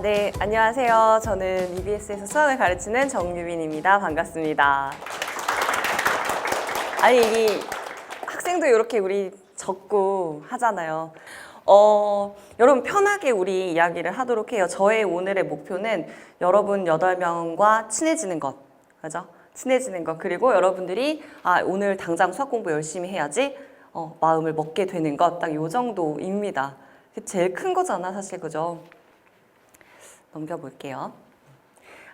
네, 안녕하세요. 저는 EBS에서 수학을 가르치는 정유빈입니다. 반갑습니다. 아니, 이 학생도 이렇게 우리 적고 하잖아요. 여러분 편하게 우리 이야기를 하도록 해요. 저의 오늘의 목표는 여러분 8명과 친해지는 것. 그죠? 친해지는 것. 그리고 여러분들이 오늘 당장 수학 공부 열심히 해야지 마음을 먹게 되는 것. 딱 요 정도입니다. 제일 큰 거잖아, 사실. 그죠? 넘겨볼게요.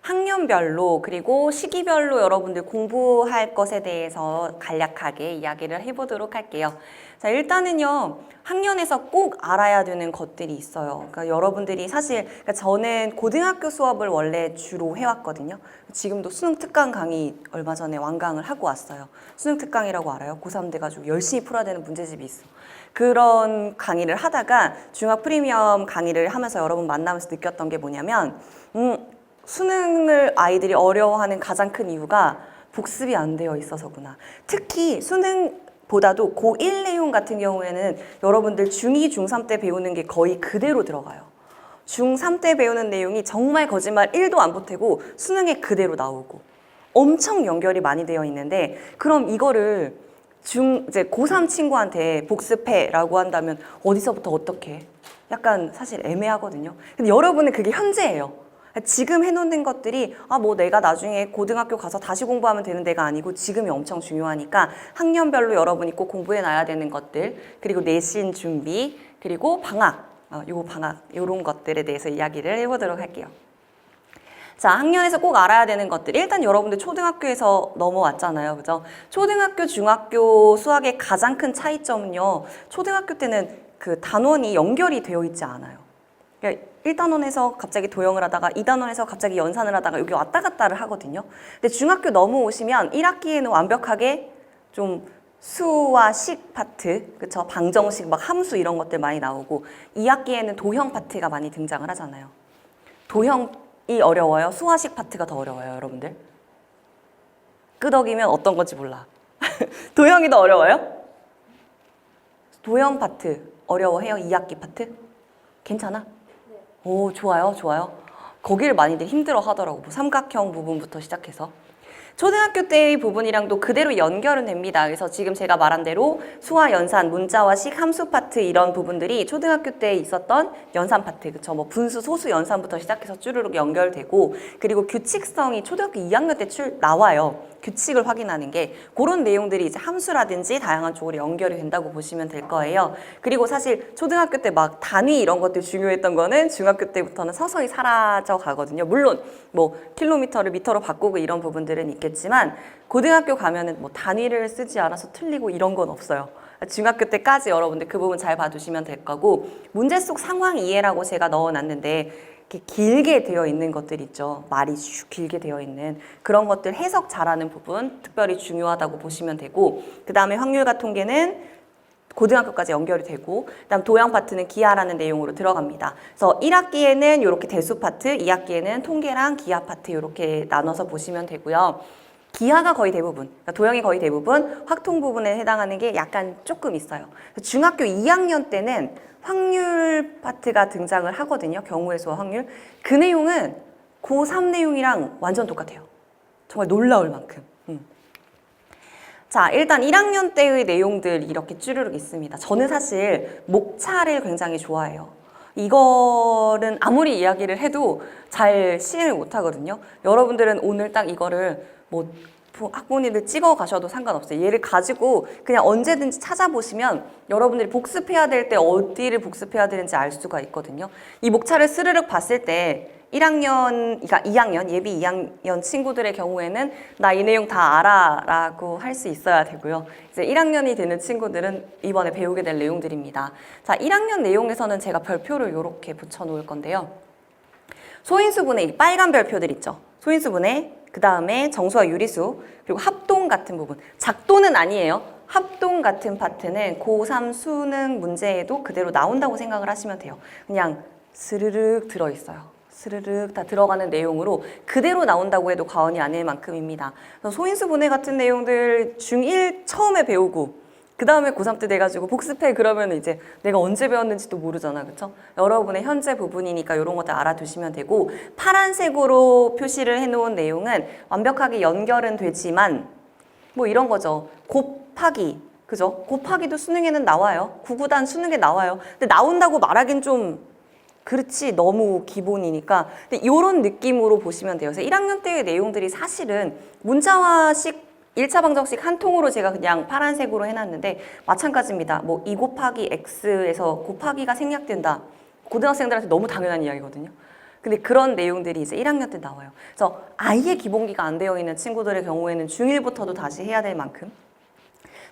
학년별로 그리고 시기별로 여러분들 공부할 것에 대해서 간략하게 이야기를 해보도록 할게요. 자, 일단은요, 학년에서 꼭 알아야 되는 것들이 있어요. 그러니까 여러분들이 사실, 저는 고등학교 수업을 원래 주로 해왔거든요. 지금도 수능 특강 강의 얼마 전에 완강을 하고 왔어요. 수능 특강이라고 알아요? 고3 돼가지고 열심히 풀어야 되는 문제집이 있어. 그런 강의를 하다가 중학 프리미엄 강의를 하면서 여러분 만나면서 느꼈던 게 뭐냐면 수능을 아이들이 어려워하는 가장 큰 이유가 복습이 안 되어 있어서구나. 특히 수능보다도 고1 내용 같은 경우에는 여러분들 중2, 중3 때 배우는 게 거의 그대로 들어가요. 중3 때 배우는 내용이 정말 거짓말 1도 안 보태고 수능에 그대로 나오고 엄청 연결이 많이 되어 있는데, 그럼 이거를 이제 고3 친구한테 복습해라고 한다면 어디서부터 어떻게? 약간 사실 애매하거든요. 근데 여러분은 그게 현재예요. 지금 해놓는 것들이 뭐 내가 나중에 고등학교 가서 다시 공부하면 되는 데가 아니고 지금이 엄청 중요하니까 학년별로 여러분이 꼭 공부해놔야 되는 것들, 그리고 내신 준비, 그리고 방학, 요런 것들에 대해서 이야기를 해보도록 할게요. 자, 학년에서 꼭 알아야 되는 것들. 일단 여러분들 초등학교에서 넘어왔잖아요. 그죠? 초등학교, 중학교 수학의 가장 큰 차이점은요, 초등학교 때는 그 단원이 연결이 되어 있지 않아요. 그러니까 1단원에서 갑자기 도형을 하다가 2단원에서 갑자기 연산을 하다가 여기 왔다 갔다를 하거든요. 근데 중학교 넘어오시면 1학기에는 완벽하게 좀 수와 식 파트, 그쵸? 방정식, 막 함수 이런 것들 많이 나오고, 2학기에는 도형 파트가 많이 등장을 하잖아요. 도형이 어려워요? 수화식 파트가 더 어려워요, 여러분들? 끄덕이면 어떤 건지 몰라. 도형이 더 어려워요? 도형 파트 어려워해요? 2학기 파트? 괜찮아? 오, 좋아요, 좋아요. 거기를 많이들 힘들어 하더라고. 뭐 삼각형 부분부터 시작해서. 초등학교 때의 부분이랑도 그대로 연결은 됩니다. 그래서 지금 제가 말한 대로 수화, 연산, 문자와 식, 함수 파트 이런 부분들이 초등학교 때 있었던 연산 파트, 그쵸? 뭐 분수, 소수, 연산부터 시작해서 쭈르륵 연결되고, 그리고 규칙성이 초등학교 2학년 때 나와요. 규칙을 확인하는 게, 그런 내용들이 이제 함수라든지 다양한 쪽으로 연결이 된다고 보시면 될 거예요. 그리고 사실 초등학교 때 막 단위 이런 것들 중요했던 거는 중학교 때부터는 서서히 사라져 가거든요. 물론 뭐 킬로미터를 미터로 바꾸고 이런 부분들은 있겠지만, 고등학교 가면은 뭐 단위를 쓰지 않아서 틀리고 이런 건 없어요. 중학교 때까지 여러분들 그 부분 잘 봐두시면 될 거고, 문제 속 상황 이해라고 제가 넣어놨는데, 이렇게 길게 되어 있는 것들 있죠. 말이 쭉 길게 되어 있는 그런 것들 해석 잘하는 부분 특별히 중요하다고 보시면 되고, 그 다음에 확률과 통계는 고등학교까지 연결이 되고, 그다음 도형 파트는 기하라는 내용으로 들어갑니다. 그래서 1학기에는 이렇게 대수 파트, 2학기에는 통계랑 기하 파트 이렇게 나눠서 보시면 되고요. 기하가 거의 대부분, 그러니까 도형이 거의 대부분, 확통 부분에 해당하는 게 약간 조금 있어요. 중학교 2학년 때는 확률 파트가 등장을 하거든요. 경우의 수와 확률. 그 내용은 고3 내용이랑 완전 똑같아요. 정말 놀라울 만큼. 자, 일단 1학년 때의 내용들 이렇게 쭈르륵 있습니다. 저는 사실 목차를 굉장히 좋아해요. 이거는 아무리 이야기를 해도 잘 시행을 못 하거든요. 여러분들은 오늘 딱 이거를 뭐 학부모님들 찍어 가셔도 상관없어요. 얘를 가지고 그냥 언제든지 찾아보시면 여러분들이 복습해야 될 때 어디를 복습해야 되는지 알 수가 있거든요. 이 목차를 스르륵 봤을 때 1학년, 그러니까 2학년, 예비 2학년 친구들의 경우에는 나 이 내용 다 알아 라고 할 수 있어야 되고요. 이제 1학년이 되는 친구들은 이번에 배우게 될 내용들입니다. 자, 1학년 내용에서는 제가 별표를 이렇게 붙여 놓을 건데요. 소인수분해, 빨간 별표들 있죠. 소인수분해, 그 다음에 정수와 유리수, 그리고 합동 같은 부분. 작도는 아니에요. 합동 같은 파트는 고3 수능 문제에도 그대로 나온다고 생각을 하시면 돼요. 그냥 스르륵 들어있어요. 스르륵 다 들어가는 내용으로 그대로 나온다고 해도 과언이 아닐 만큼입니다. 소인수 분해 같은 내용들 중1 처음에 배우고 그 다음에 고3 때 돼가지고 복습해 그러면 이제 내가 언제 배웠는지도 모르잖아. 그쵸? 여러분의 현재 부분이니까 이런 것들 알아두시면 되고, 파란색으로 표시를 해놓은 내용은 완벽하게 연결은 되지만 뭐 이런 거죠. 곱하기. 그죠? 곱하기도 수능에는 나와요. 구구단 수능에 나와요. 근데 나온다고 말하긴 좀 그렇지, 너무 기본이니까. 근데 이런 느낌으로 보시면 돼요. 그래서 1학년 때의 내용들이 사실은 문자화식 1차 방정식 한 통으로 제가 그냥 파란색으로 해놨는데 마찬가지입니다. 뭐 2 곱하기 x에서 곱하기가 생략된다. 고등학생들한테 너무 당연한 이야기거든요. 근데 그런 내용들이 이제 1학년 때 나와요. 그래서 아예 기본기가 안 되어 있는 친구들의 경우에는 중1부터도 다시 해야 될 만큼.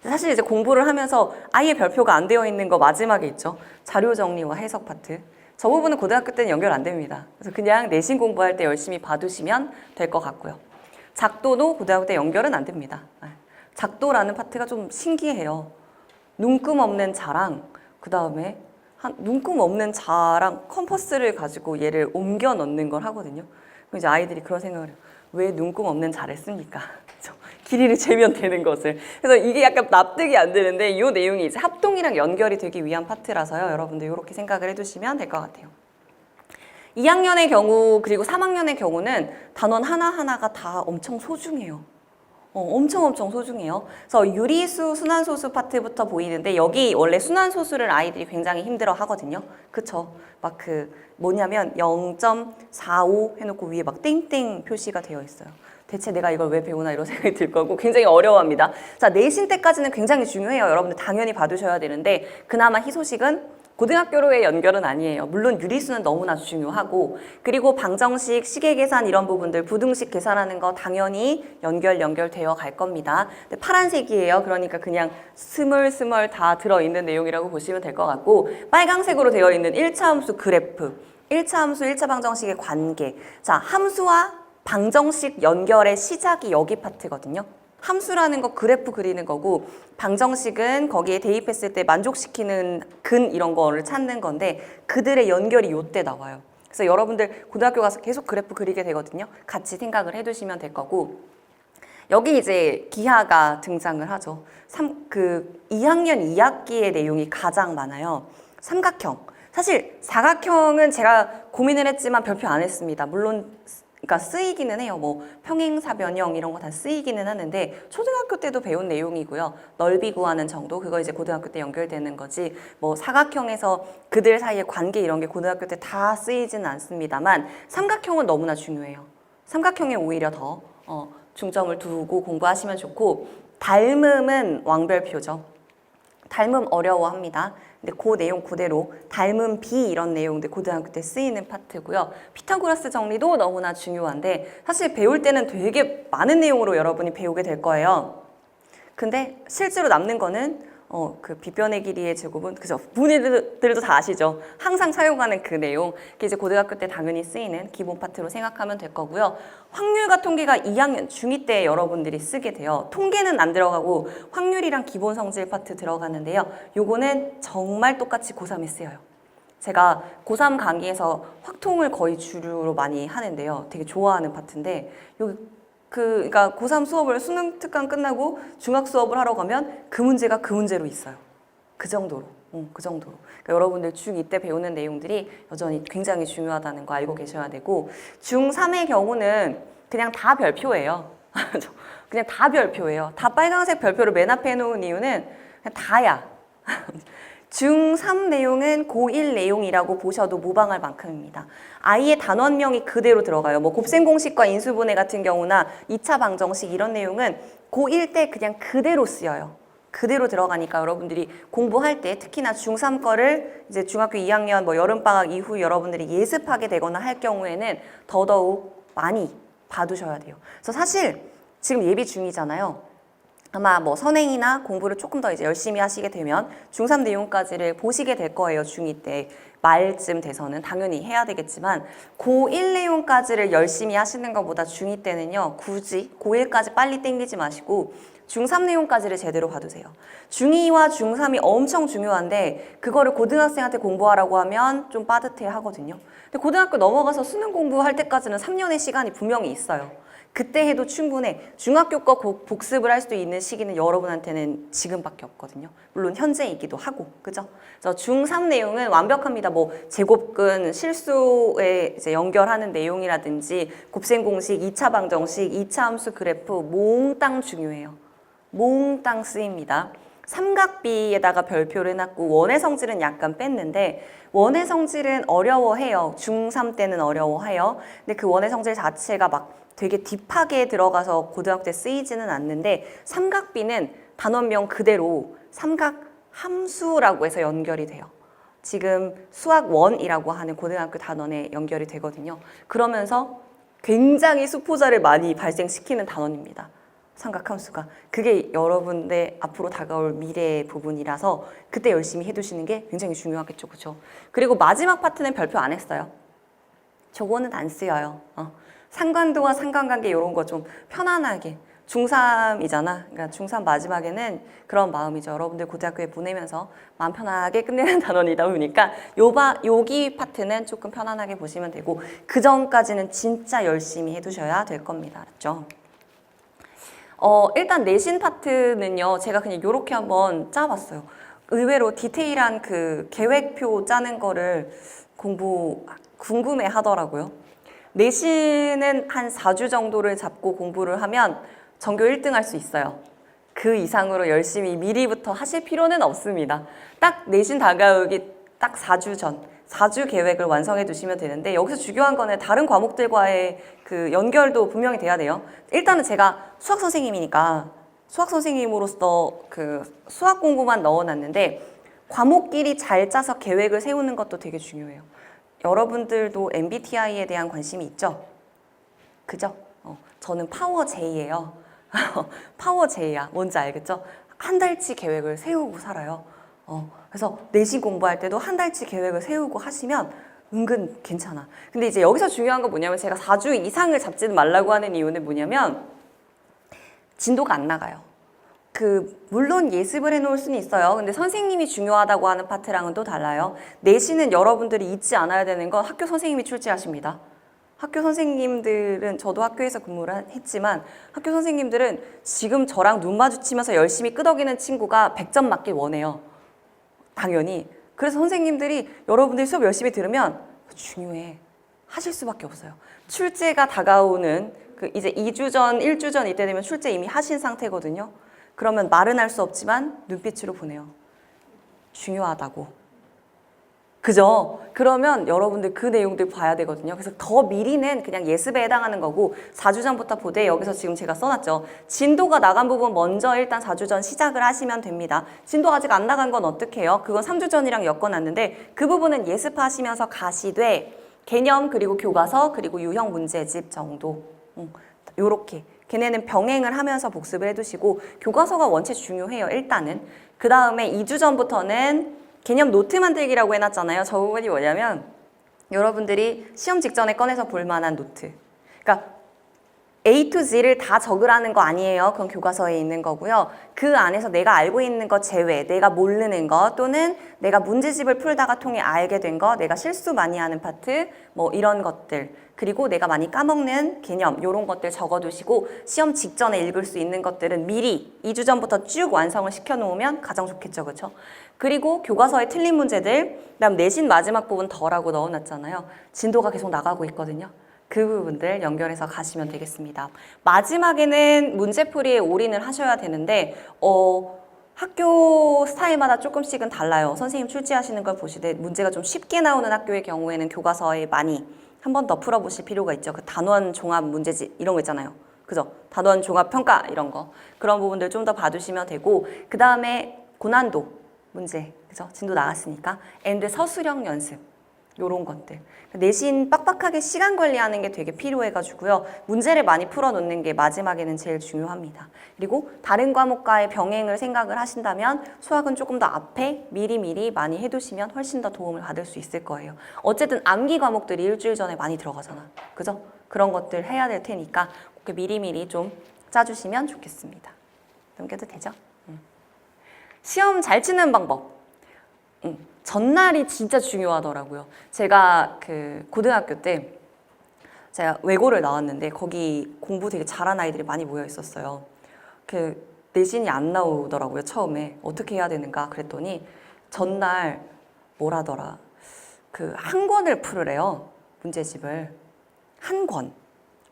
사실 이제 공부를 하면서 아예 별표가 안 되어 있는 거 마지막에 있죠. 자료 정리와 해석 파트. 저 부분은 고등학교 때는 연결 안 됩니다. 그래서 그냥 내신 공부할 때 열심히 봐두시면 될 것 같고요. 작도도 고등학교 때 연결은 안 됩니다. 작도라는 파트가 좀 신기해요. 눈금 없는 자랑, 그 다음에 눈금 없는 자랑 컴퍼스를 가지고 얘를 옮겨 넣는 걸 하거든요. 그럼 이제 아이들이 그런 생각을 해요. 왜 눈금 없는 자를 씁니까? 길이를 재면 되는 것을. 그래서 이게 약간 납득이 안 되는데 이 내용이 이제 합동이랑 연결이 되기 위한 파트라서요. 여러분들 이렇게 생각을 해두시면 될 것 같아요. 2학년의 경우 그리고 3학년의 경우는 단원 하나하나가 다 엄청 소중해요. 엄청 소중해요. 그래서 유리수, 순환소수 파트부터 보이는데 여기 원래 순환소수를 아이들이 굉장히 힘들어 하거든요. 그쵸? 막 뭐냐면 0.45 해놓고 위에 막 땡땡 표시가 되어 있어요. 대체 내가 이걸 왜 배우나 이런 생각이 들 거고 굉장히 어려워합니다. 자, 내신 때까지는 굉장히 중요해요. 여러분들 당연히 봐두셔야 되는데 그나마 희소식은 고등학교로의 연결은 아니에요. 물론 유리수는 너무나 중요하고 그리고 방정식, 시계계산 이런 부분들 부등식 계산하는 거 당연히 연결되어 갈 겁니다. 근데 파란색이에요. 그러니까 그냥 스멀스멀 다 들어있는 내용이라고 보시면 될 것 같고 빨강색으로 되어 있는 1차 함수 그래프, 1차 함수, 1차 방정식의 관계. 자, 함수와 방정식 연결의 시작이 여기 파트거든요. 함수라는 거 그래프 그리는 거고 방정식은 거기에 대입했을 때 만족시키는 근 이런 거를 찾는 건데 그들의 연결이 요때 나와요. 그래서 여러분들 고등학교 가서 계속 그래프 그리게 되거든요. 같이 생각을 해두시면 될 거고 여기 이제 기하가 등장을 하죠. 2학년 2학기의 내용이 가장 많아요. 삼각형. 사실 사각형은 제가 고민을 했지만 별표 안 했습니다. 물론 그러니까 쓰이기는 해요. 뭐 평행사변형 이런 거 다 쓰이기는 하는데 초등학교 때도 배운 내용이고요. 넓이 구하는 정도 그거 이제 고등학교 때 연결되는 거지. 뭐 사각형에서 그들 사이의 관계 이런 게 고등학교 때 다 쓰이지는 않습니다만 삼각형은 너무나 중요해요. 삼각형에 오히려 더 중점을 두고 공부하시면 좋고 닮음은 왕별표죠. 닮음 어려워합니다. 근데 그 내용 그대로 닮은 비 이런 내용들 고등학교 때 쓰이는 파트고요. 피타고라스 정리도 너무나 중요한데 사실 배울 때는 되게 많은 내용으로 여러분이 배우게 될 거예요. 근데 실제로 남는 거는 그 빗변의 길이의 제곱은 그죠? 부모님들도 다 아시죠? 항상 사용하는 그 내용. 그게 이제 고등학교 때 당연히 쓰이는 기본 파트로 생각하면 될 거고요. 확률과 통계가 2학년 중2 때 여러분들이 쓰게 돼요. 통계는 안 들어가고 확률이랑 기본 성질 파트 들어가는데요. 요거는 정말 똑같이 고3에 쓰여요. 제가 고3 강의에서 확통을 거의 주류로 많이 하는데요. 되게 좋아하는 파트인데 그러니까 고3 수업을 수능 특강 끝나고 중학 수업을 하러 가면 그 문제가 그 문제로 있어요. 그 정도로. 그 정도로. 그러니까 여러분들 중2 때 배우는 내용들이 여전히 굉장히 중요하다는 거 알고 계셔야 되고 중3의 경우는 그냥 다 별표예요. 그냥 다 별표예요. 다 빨간색 별표를 맨 앞에 해놓은 이유는 그냥 다야. 중3 내용은 고1 내용이라고 보셔도 무방할 만큼입니다. 아이의 단원명이 그대로 들어가요. 뭐 곱셈 공식과 인수분해 같은 경우나 2차 방정식 이런 내용은 고1 때 그냥 그대로 쓰여요. 그대로 들어가니까 여러분들이 공부할 때 특히나 중3 거를 이제 중학교 2학년 뭐 여름방학 이후 여러분들이 예습하게 되거나 할 경우에는 더더욱 많이 봐두셔야 돼요. 그래서 사실 지금 예비 중이잖아요. 아마 뭐 선행이나 공부를 조금 더 이제 열심히 하시게 되면 중3 내용까지를 보시게 될 거예요. 중2 때 말쯤 돼서는 당연히 해야 되겠지만 고1 내용까지를 열심히 하시는 것보다 중2 때는요. 굳이 고1까지 빨리 땡기지 마시고 중3 내용까지를 제대로 봐두세요. 중2와 중3이 엄청 중요한데 그거를 고등학생한테 공부하라고 하면 좀 빠듯해 하거든요. 근데 고등학교 넘어가서 수능 공부할 때까지는 3년의 시간이 분명히 있어요. 그때 해도 충분해. 중학교 거 복습을 할 수 있는 시기는 여러분한테는 지금밖에 없거든요. 물론 현재이기도 하고, 그죠? 그래서 중3 내용은 완벽합니다. 뭐 제곱근, 실수에 이제 연결하는 내용이라든지 곱셈 공식, 2차 방정식, 2차 함수 그래프 몽땅 중요해요. 몽땅 쓰입니다. 삼각비에다가 별표를 해놨고 원의 성질은 약간 뺐는데 원의 성질은 어려워해요. 중3 때는 어려워해요. 근데 그 원의 성질 자체가 막 되게 딥하게 들어가서 고등학교 때 쓰이지는 않는데 삼각비는 단원명 그대로 삼각 함수라고 해서 연결이 돼요. 지금 수학 1이라고 하는 고등학교 단원에 연결이 되거든요. 그러면서 굉장히 수포자를 많이 발생시키는 단원입니다. 삼각함수가. 그게 여러분의 앞으로 다가올 미래의 부분이라서 그때 열심히 해두시는 게 굉장히 중요하겠죠. 그렇죠? 그리고 마지막 파트는 별표 안 했어요. 저거는 안 쓰여요. 상관도와 상관관계 이런 거 좀 편안하게. 중3이잖아. 그러니까 중3 마지막에는 그런 마음이죠. 여러분들 고등학교에 보내면서 마음 편하게 끝내는 단원이다 보니까 여기 파트는 조금 편안하게 보시면 되고 그 전까지는 진짜 열심히 해두셔야 될 겁니다. 알았죠? 일단 내신 파트는요. 제가 그냥 이렇게 한번 짜봤어요. 의외로 디테일한 그 계획표 짜는 거를 궁금해 하더라고요. 내신은 한 4주 정도를 잡고 공부를 하면 전교 1등 할 수 있어요. 그 이상으로 열심히 미리부터 하실 필요는 없습니다. 딱 내신 다가오기 딱 4주 전, 4주 계획을 완성해 두시면 되는데 여기서 중요한 거는 다른 과목들과의 그 연결도 분명히 돼야 돼요. 일단은 제가 수학 선생님이니까 수학 선생님으로서 그 수학 공부만 넣어놨는데 과목끼리 잘 짜서 계획을 세우는 것도 되게 중요해요. 여러분들도 MBTI에 대한 관심이 있죠? 그죠? 저는 파워 J예요. 파워 J야. 뭔지 알겠죠? 한 달치 계획을 세우고 살아요. 그래서 내신 공부할 때도 한 달치 계획을 세우고 하시면 은근 괜찮아. 근데 이제 여기서 중요한 건 뭐냐면 제가 4주 이상을 잡지는 말라고 하는 이유는 뭐냐면 진도가 안 나가요. 물론 예습을 해놓을 수는 있어요. 근데 선생님이 중요하다고 하는 파트랑은 또 달라요. 내신은 여러분들이 잊지 않아야 되는 건 학교 선생님이 출제하십니다. 학교 선생님들은 저도 학교에서 근무를 했지만 학교 선생님들은 지금 저랑 눈 마주치면서 열심히 끄덕이는 친구가 100점 맞길 원해요. 당연히. 그래서 선생님들이 여러분들이 수업 열심히 들으면 중요해. 하실 수밖에 없어요. 출제가 다가오는 이제 2주 전, 1주 전 이때 되면 출제 이미 하신 상태거든요. 그러면 말은 할 수 없지만 눈빛으로 보내요. 중요하다고. 그죠? 그러면 여러분들 그 내용들 봐야 되거든요. 그래서 더 미리는 그냥 예습에 해당하는 거고 4주 전부터 보되 여기서 지금 제가 써놨죠. 진도가 나간 부분 먼저 일단 4주 전 시작을 하시면 됩니다. 진도 아직 안 나간 건 어떻게 해요? 그건 3주 전이랑 엮어놨는데 그 부분은 예습하시면서 가시되 개념 그리고 교과서 그리고 유형 문제집 정도 요렇게 걔네는 병행을 하면서 복습을 해두시고 교과서가 원체 중요해요. 일단은. 그 다음에 2주 전부터는 개념 노트 만들기라고 해놨잖아요. 저 부분이 뭐냐면 여러분들이 시험 직전에 꺼내서 볼 만한 노트. 그러니까 A to Z를 다 적으라는 거 아니에요. 그건 교과서에 있는 거고요. 그 안에서 내가 알고 있는 것 제외, 내가 모르는 거 또는 내가 문제집을 풀다가 통해 알게 된 거, 내가 실수 많이 하는 파트, 뭐 이런 것들 그리고 내가 많이 까먹는 개념 이런 것들 적어두시고 시험 직전에 읽을 수 있는 것들은 미리 2주 전부터 쭉 완성을 시켜놓으면 가장 좋겠죠. 그렇죠? 그리고 교과서에 틀린 문제들, 그다음 내신 마지막 부분 덜하고 넣어놨잖아요. 진도가 계속 나가고 있거든요. 그 부분들 연결해서 가시면 되겠습니다. 마지막에는 문제풀이에 올인을 하셔야 되는데 학교 스타일마다 조금씩은 달라요. 선생님 출제하시는 걸 보시되 문제가 좀 쉽게 나오는 학교의 경우에는 교과서에 많이 한 번 더 풀어보실 필요가 있죠. 그 단원 종합 문제집 이런 거 있잖아요. 그죠? 단원 종합 평가 이런 거. 그런 부분들 좀 더 봐두시면 되고 그 다음에 고난도 문제, 그죠? 진도 나갔으니까 and 서술형 연습 요런 것들. 내신 빡빡하게 시간 관리하는 게 되게 필요해가지고요. 문제를 많이 풀어놓는 게 마지막에는 제일 중요합니다. 그리고 다른 과목과의 병행을 생각을 하신다면 수학은 조금 더 앞에 미리미리 많이 해두시면 훨씬 더 도움을 받을 수 있을 거예요. 어쨌든 암기 과목들이 일주일 전에 많이 들어가잖아. 그죠? 그런 것들 해야 될 테니까 그렇게 미리미리 좀 짜주시면 좋겠습니다. 넘겨도 되죠? 시험 잘 치는 방법. 전날이 진짜 중요하더라고요. 제가 고등학교 때 제가 외고를 나왔는데 거기 공부 되게 잘하는 아이들이 많이 모여 있었어요. 그 내신이 안 나오더라고요. 처음에 어떻게 해야 되는가 그랬더니 전날 뭐라더라 그 한 권을 풀으래요. 문제집을 한 권.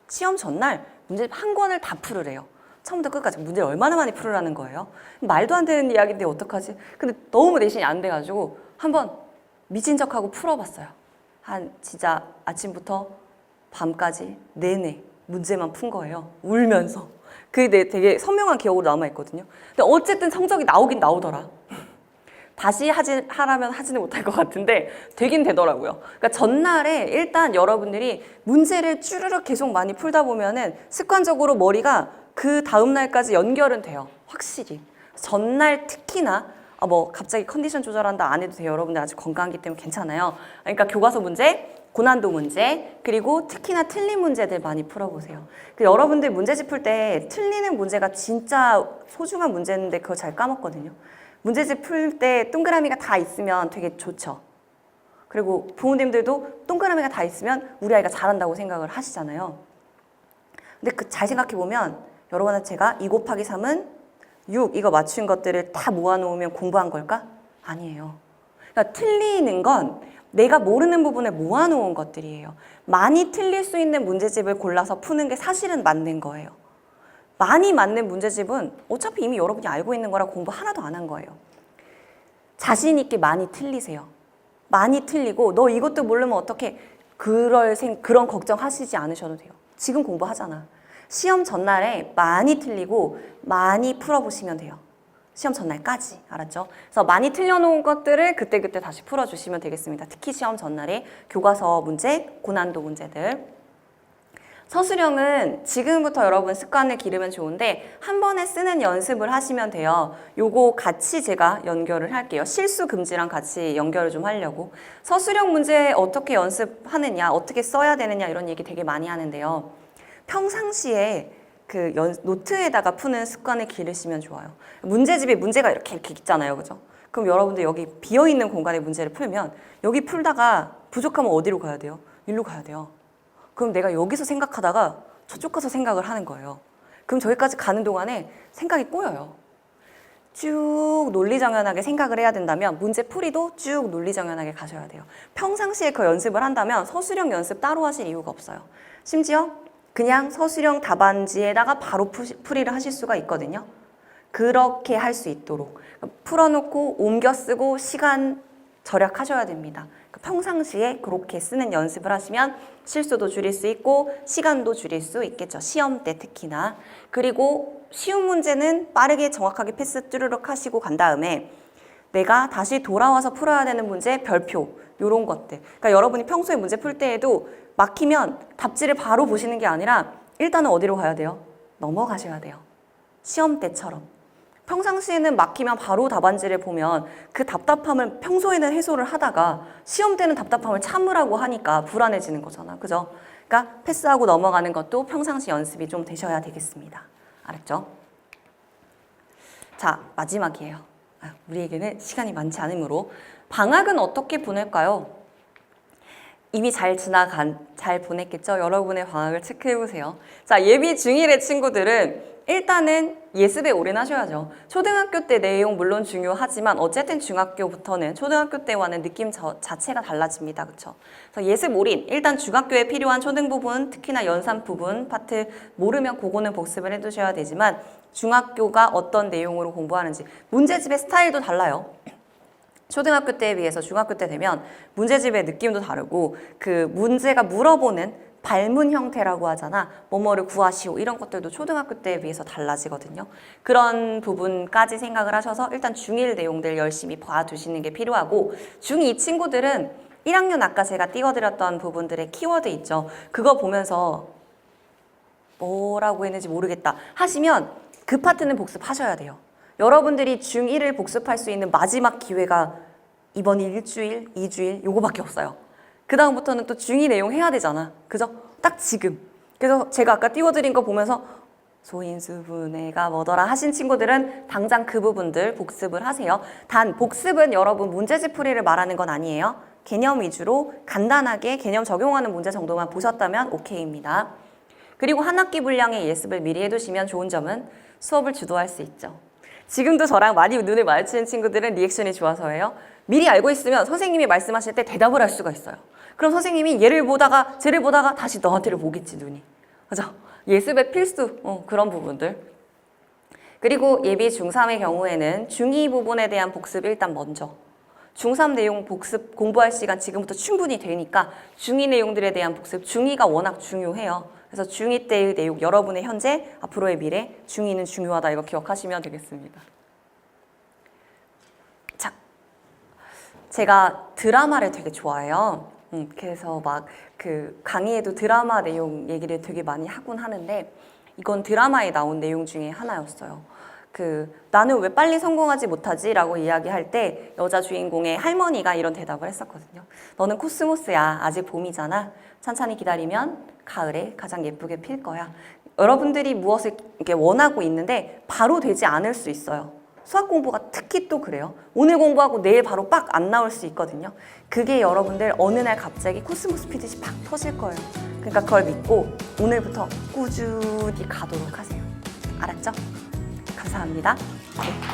시험 전날 문제집 한 권을 다 풀으래요. 처음부터 끝까지 문제를 얼마나 많이 풀으라는 거예요. 말도 안 되는 이야기인데 어떡하지? 근데 너무 내신이 안 돼가지고 한번 미친 척하고 풀어봤어요. 한 진짜 아침부터 밤까지 내내 문제만 푼 거예요. 울면서. 그게 되게 선명한 기억으로 남아있거든요. 근데 어쨌든 성적이 나오긴 나오더라. 다시 하라면 하지는 못할 것 같은데 되긴 되더라고요. 그러니까 전날에 일단 여러분들이 문제를 쭈르륵 계속 많이 풀다 보면은 습관적으로 머리가 그 다음 날까지 연결은 돼요. 확실히. 전날 특히나 뭐 갑자기 컨디션 조절한다 안 해도 돼요. 여러분들 아직 건강하기 때문에 괜찮아요. 그러니까 교과서 문제, 고난도 문제, 그리고 특히나 틀린 문제들 많이 풀어보세요. 여러분들 문제집 풀 때 틀리는 문제가 진짜 소중한 문제인데 그거 잘 까먹거든요. 문제집 풀 때 동그라미가 다 있으면 되게 좋죠. 그리고 부모님들도 동그라미가 다 있으면 우리 아이가 잘한다고 생각을 하시잖아요. 근데 잘 생각해보면 여러분한테 제가 2 곱하기 3은 6 이거 맞춘 것들을 다 모아놓으면 공부한 걸까? 아니에요. 그러니까 틀리는 건 내가 모르는 부분에 모아놓은 것들이에요. 많이 틀릴 수 있는 문제집을 골라서 푸는 게 사실은 맞는 거예요. 많이 맞는 문제집은 어차피 이미 여러분이 알고 있는 거라 공부 하나도 안 한 거예요. 자신 있게 많이 틀리세요. 많이 틀리고 너 이것도 모르면 어떻게 그런 걱정하시지 않으셔도 돼요. 지금 공부하잖아. 시험 전날에 많이 틀리고 많이 풀어보시면 돼요. 시험 전날까지. 알았죠? 그래서 많이 틀려놓은 것들을 그때그때 다시 풀어주시면 되겠습니다. 특히 시험 전날에 교과서 문제, 고난도 문제들. 서술형은 지금부터 여러분 습관을 기르면 좋은데 한 번에 쓰는 연습을 하시면 돼요. 요거 같이 제가 연결을 할게요. 실수 금지랑 같이 연결을 좀 하려고. 서술형 문제 어떻게 연습하느냐, 어떻게 써야 되느냐 이런 얘기 되게 많이 하는데요. 평상시에 노트에다가 푸는 습관을 기르시면 좋아요. 문제집에 문제가 이렇게 있잖아요. 그죠? 그럼 여러분들 여기 비어있는 공간에 문제를 풀면 여기 풀다가 부족하면 어디로 가야 돼요? 일로 가야 돼요. 그럼 내가 여기서 생각하다가 저쪽 가서 생각을 하는 거예요. 그럼 저기까지 가는 동안에 생각이 꼬여요. 쭉 논리정연하게 생각을 해야 된다면 문제 풀이도 쭉 논리정연하게 가셔야 돼요. 평상시에 그 연습을 한다면 서술형 연습 따로 하실 이유가 없어요. 심지어 그냥 서술형 답안지에다가 바로 풀이를 하실 수가 있거든요. 그렇게 할 수 있도록 풀어놓고 옮겨 쓰고 시간 절약하셔야 됩니다. 평상시에 그렇게 쓰는 연습을 하시면 실수도 줄일 수 있고 시간도 줄일 수 있겠죠. 시험 때 특히나. 그리고 쉬운 문제는 빠르게 정확하게 패스 뚜르륵 하시고 간 다음에 내가 다시 돌아와서 풀어야 되는 문제 별표 이런 것들. 그러니까 여러분이 평소에 문제 풀 때에도 막히면 답지를 바로 보시는 게 아니라 일단은 어디로 가야 돼요? 넘어가셔야 돼요. 시험 때처럼. 평상시에는 막히면 바로 답안지를 보면 그 답답함을 평소에는 해소를 하다가 시험 때는 답답함을 참으라고 하니까 불안해지는 거잖아. 그죠? 그러니까 패스하고 넘어가는 것도 평상시 연습이 좀 되셔야 되겠습니다. 알았죠? 자, 마지막이에요. 우리에게는 시간이 많지 않으므로 방학은 어떻게 보낼까요? 이미 잘 보냈겠죠? 여러분의 방학을 체크해보세요. 자, 예비 중1의 친구들은 일단은 예습에 올인하셔야죠. 초등학교 때 내용 물론 중요하지만 어쨌든 중학교부터는 초등학교 때와는 느낌 자체가 달라집니다. 그렇죠? 그래서 예습 올인, 일단 중학교에 필요한 초등 부분, 특히나 연산 부분 파트 모르면 그거는 복습을 해두셔야 되지만 중학교가 어떤 내용으로 공부하는지 문제집의 스타일도 달라요. 초등학교 때에 비해서 중학교 때 되면 문제집의 느낌도 다르고 그 문제가 물어보는 발문 형태라고 하잖아. 뭐뭐를 구하시오. 이런 것들도 초등학교 때에 비해서 달라지거든요. 그런 부분까지 생각을 하셔서 일단 중1 내용들 열심히 봐두시는 게 필요하고 중2 친구들은 1학년 아까 제가 띄워드렸던 부분들의 키워드 있죠. 그거 보면서 뭐라고 했는지 모르겠다 하시면 그 파트는 복습하셔야 돼요. 여러분들이 중1을 복습할 수 있는 마지막 기회가 이번 일주일, 2주일 요거밖에 없어요. 그 다음부터는 또 중2 내용 해야 되잖아. 그죠? 딱 지금. 그래서 제가 아까 띄워드린 거 보면서 소인수분해가 뭐더라 하신 친구들은 당장 그 부분들 복습을 하세요. 단 복습은 여러분 문제집 풀이를 말하는 건 아니에요. 개념 위주로 간단하게 개념 적용하는 문제 정도만 보셨다면 오케이입니다. 그리고 한 학기 분량의 예습을 미리 해두시면 좋은 점은 수업을 주도할 수 있죠. 지금도 저랑 많이 눈을 마주치는 친구들은 리액션이 좋아서예요. 미리 알고 있으면 선생님이 말씀하실 때 대답을 할 수가 있어요. 그럼 선생님이 쟤를 보다가 다시 너한테를 보겠지, 눈이. 그죠? 예습의 필수, 그런 부분들. 그리고 예비 중3의 경우에는 중2 부분에 대한 복습 일단 먼저. 중3 내용 복습 공부할 시간 지금부터 충분히 되니까 중2 내용들에 대한 복습, 중2가 워낙 중요해요. 그래서 중2 때의 내용, 여러분의 현재, 앞으로의 미래, 중2는 중요하다, 이거 기억하시면 되겠습니다. 자, 제가 드라마를 되게 좋아해요. 그래서 막 그 강의에도 드라마 내용 얘기를 되게 많이 하곤 하는데, 이건 드라마에 나온 내용 중에 하나였어요. 나는 왜 빨리 성공하지 못하지? 라고 이야기할 때 여자 주인공의 할머니가 이런 대답을 했었거든요. 너는 코스모스야. 아직 봄이잖아. 천천히 기다리면 가을에 가장 예쁘게 필 거야. 여러분들이 무엇을 이렇게 원하고 있는데 바로 되지 않을 수 있어요. 수학 공부가 특히 또 그래요. 오늘 공부하고 내일 바로 빡 안 나올 수 있거든요. 그게 여러분들 어느 날 갑자기 코스모스 피듯이 팍 터질 거예요. 그러니까 그걸 믿고 오늘부터 꾸준히 가도록 하세요. 알았죠? 감사합니다. 네.